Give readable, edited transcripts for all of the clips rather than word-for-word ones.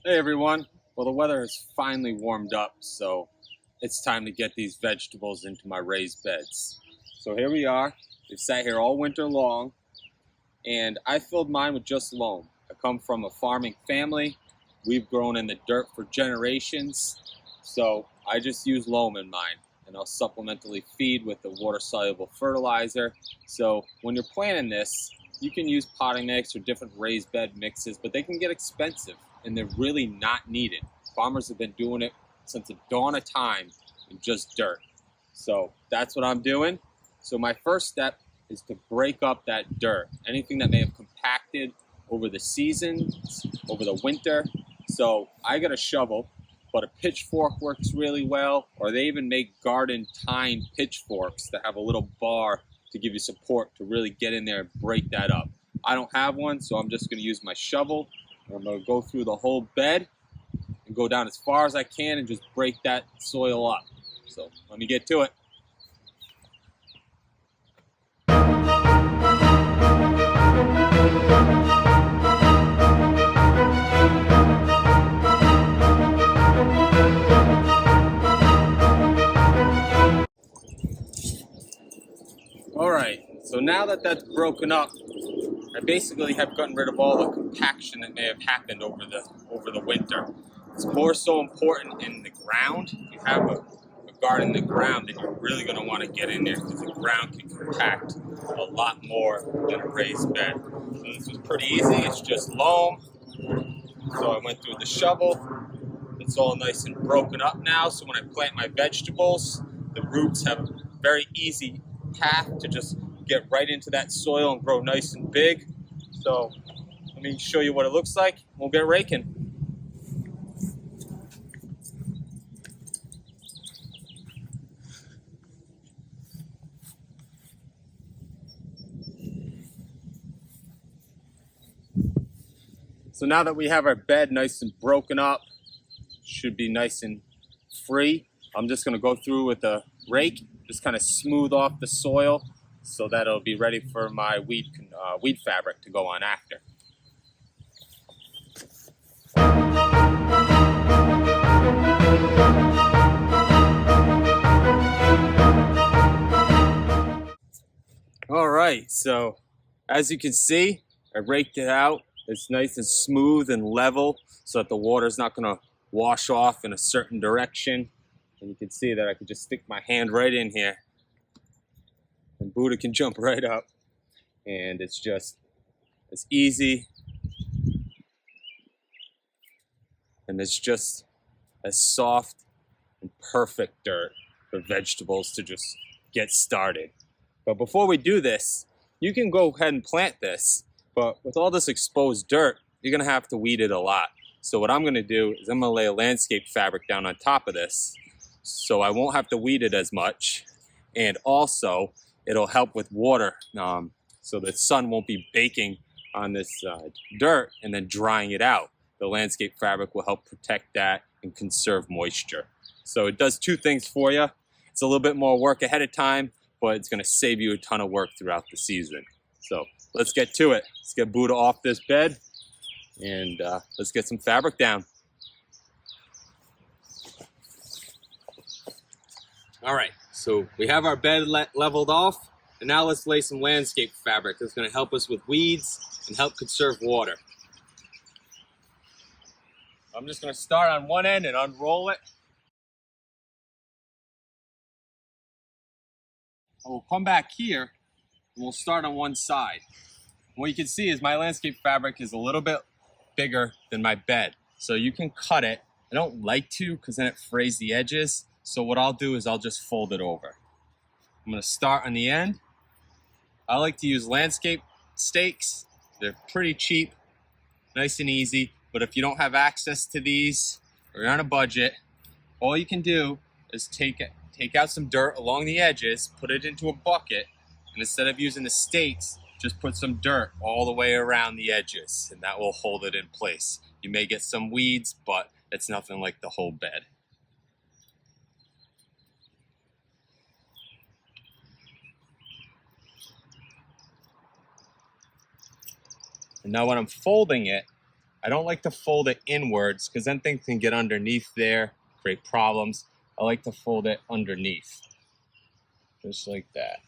Hey everyone. Well, the weather has finally warmed up, so it's time to get these vegetables into my raised beds. So here we are. We've sat here all winter long, and I filled mine with just loam. I come from a farming family. We've grown in the dirt for generations, so I just use loam in mine, and I'll supplementally feed with the water-soluble fertilizer. So when you're planting this, you can use potting mix or different raised bed mixes, but they can get expensive, and they're really not needed. Farmers have been doing it since the dawn of time in just dirt. So that's what I'm doing. So my first step is to break up that dirt, anything that may have compacted over the seasons, over the winter. So I got a shovel, but a pitchfork works really well, or they even make garden tine pitchforks that have a little bar to give you support to really get in there and break that up. I don't have one, so I'm just gonna use my shovel. I'm gonna go through the whole bed and go down as far as I can and just break that soil up. So let me get to it. All right, so now that that's broken up, I basically have gotten rid of all the compaction that may have happened over the winter. It's more so important in the ground. If you have a garden in the ground, then you're really going to want to get in there because the ground can compact a lot more than a raised bed. So this was pretty easy. It's just loam. So I went through the shovel. It's all nice and broken up now. So when I plant my vegetables, the roots have a very easy path to just get right into that soil and grow nice and big. So let me show you what it looks like. We'll get raking. So now that we have our bed nice and broken up, should be nice and free, I'm just going to go through with a rake, just kind of smooth off the soil so that it'll be ready for my weed fabric to go on after. All right, so as you can see, I raked it out. It's nice and smooth and level so that the water's not going to wash off in a certain direction. And you can see that I can just stick my hand right in here and Buddha can jump right up. And it's easy. And it's just as soft and perfect dirt for vegetables to just get started. But before we do this, you can go ahead and plant this, but with all this exposed dirt, you're gonna have to weed it a lot. So what I'm gonna do is I'm gonna lay a landscape fabric down on top of this, so I won't have to weed it as much, and also it'll help with water, so the sun won't be baking on this dirt and then drying it out. The landscape fabric will help protect that and conserve moisture. So it does two things for you. It's a little bit more work ahead of time, but it's gonna save you a ton of work throughout the season. So let's get to it. Let's get Buddha off this bed and let's get some fabric down. All right, so we have our bed leveled off, and now let's lay some landscape fabric that's gonna help us with weeds and help conserve water. I'm just gonna start on one end and unroll it. And we'll come back here and we'll start on one side. What you can see is my landscape fabric is a little bit bigger than my bed. So you can cut it. I don't like to because then it frays the edges. So what I'll do is I'll just fold it over. I'm gonna start on the end. I like to use landscape stakes. They're pretty cheap, nice and easy. But if you don't have access to these or you're on a budget, all you can do is take out some dirt along the edges, put it into a bucket, and instead of using the stakes, just put some dirt all the way around the edges, and that will hold it in place. You may get some weeds, but it's nothing like the whole bed. And now when I'm folding it, I don't like to fold it inwards because then things can get underneath there, create problems. I like to fold it underneath, just like that.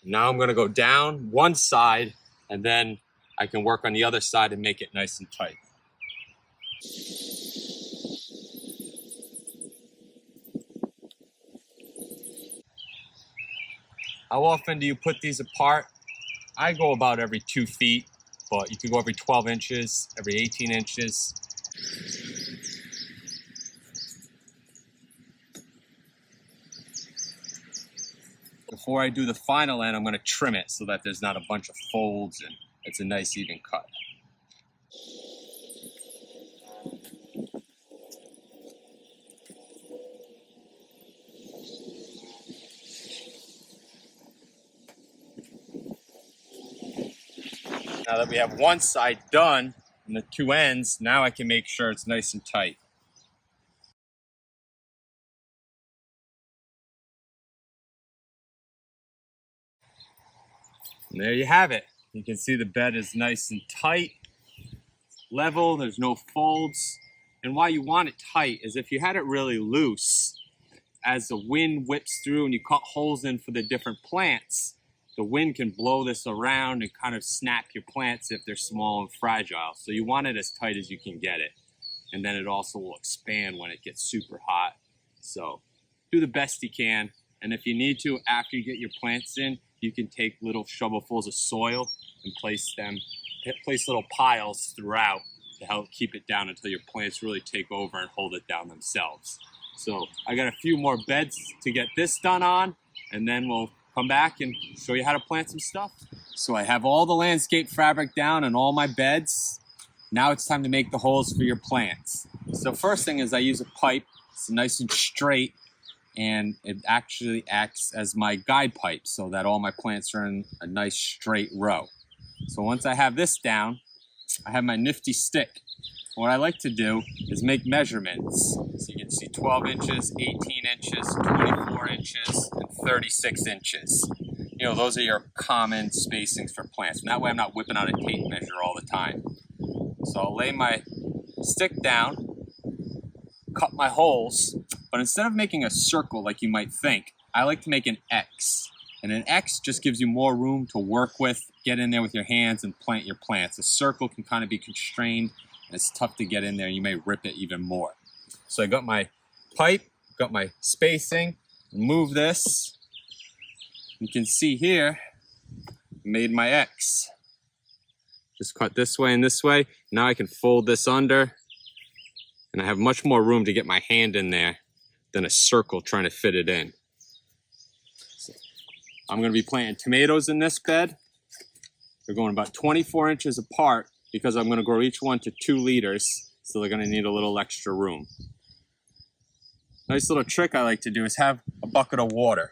Now I'm going to go down one side, and then I can work on the other side and make it nice and tight. How often do you put these apart? I go about every 2 feet, but you could go every 12 inches, every 18 inches. Before I do the final end, I'm going to trim it so that there's not a bunch of folds and it's a nice even cut. Now that we have one side done and the 2 ends, now I can make sure it's nice and tight. And there you have it. You can see the bed is nice and tight, level, there's no folds. And why you want it tight is if you had it really loose, as the wind whips through and you cut holes in for the different plants, the wind can blow this around and kind of snap your plants if they're small and fragile. So you want it as tight as you can get it. And then it also will expand when it gets super hot. So do the best you can. And if you need to, after you get your plants in, you can take little shovelfuls of soil and place little piles throughout to help keep it down until your plants really take over and hold it down themselves. So I got a few more beds to get this done on, and then we'll come back and show you how to plant some stuff. So I have all the landscape fabric down and all my beds. Now it's time to make the holes for your plants. So first thing is I use a pipe. It's nice and straight, and it actually acts as my guide pipe so that all my plants are in a nice straight row. So once I have this down, I have my nifty stick. What I like to do is make measurements. So you can see 12 inches, 18 inches, 24 inches, and 36 inches. You know, those are your common spacings for plants. And that way I'm not whipping out a tape measure all the time. So I'll lay my stick down, cut my holes, but instead of making a circle like you might think, I like to make an X. And an X just gives you more room to work with, get in there with your hands and plant your plants. A circle can kind of be constrained, and it's tough to get in there. You may rip it even more. So I got my pipe, got my spacing, move this. You can see here, made my X. Just cut this way and this way. Now I can fold this under, and I have much more room to get my hand in there than a circle trying to fit it in. So I'm going to be planting tomatoes in this bed. They're going about 24 inches apart because I'm going to grow each one to 2 liters, so they're going to need a little extra room. Nice little trick I like to do is have a bucket of water.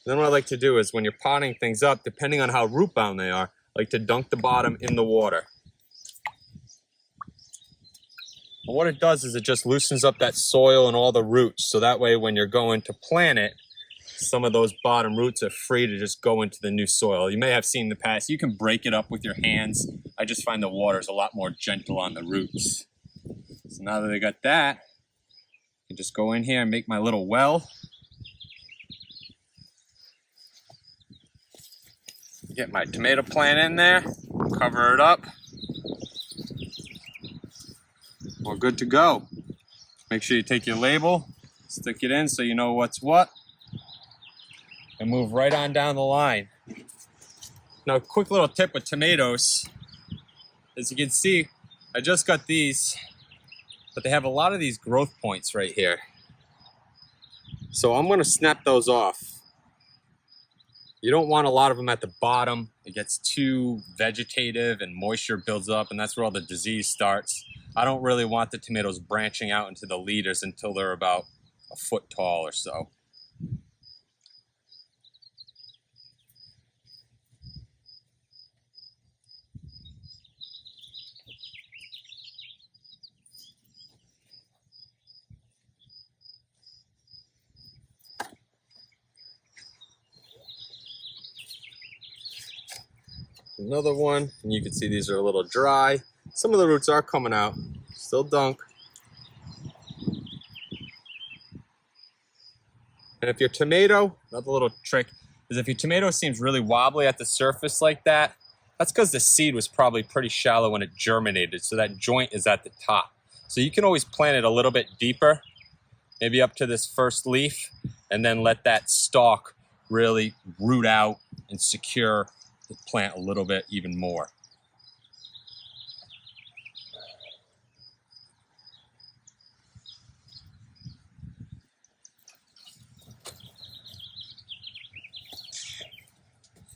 And then what I like to do is when you're potting things up, depending on how root bound they are, I like to dunk the bottom in the water. And what it does is it just loosens up that soil and all the roots, so that way when you're going to plant it, some of those bottom roots are free to just go into the new soil. You may have seen in the past, you can break it up with your hands. I just find the water is a lot more gentle on the roots. So now that I got that, I can just go in here and make my little well. Get my tomato plant in there, cover it up. We're good to go. Make sure you take your label, stick it in so you know what's what, and move right on down the line. Now, a quick little tip with tomatoes. As you can see, I just got these, but they have a lot of these growth points right here. So I'm gonna snap those off. You don't want a lot of them at the bottom. It gets too vegetative and moisture builds up, and that's where all the disease starts. I don't really want the tomatoes branching out into the leaders until they're about a foot tall or so. Another one, and you can see these are a little dry. Some of the roots are coming out, still dunk. And if your tomato, another little trick, is if your tomato seems really wobbly at the surface like that, that's because the seed was probably pretty shallow when it germinated, so that joint is at the top. So you can always plant it a little bit deeper, maybe up to this first leaf, and then let that stalk really root out and secure the plant a little bit even more.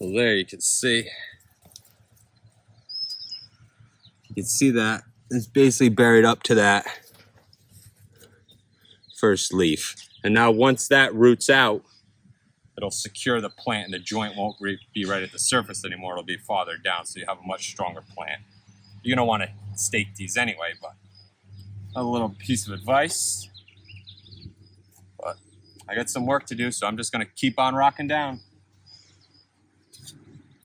So there you can see. You can see that it's basically buried up to that first leaf. And now once that roots out, it'll secure the plant and the joint won't be right at the surface anymore. It'll be farther down, so you have a much stronger plant. You're gonna wanna stake these anyway, but a little piece of advice. But I got some work to do, so I'm just gonna keep on rocking down.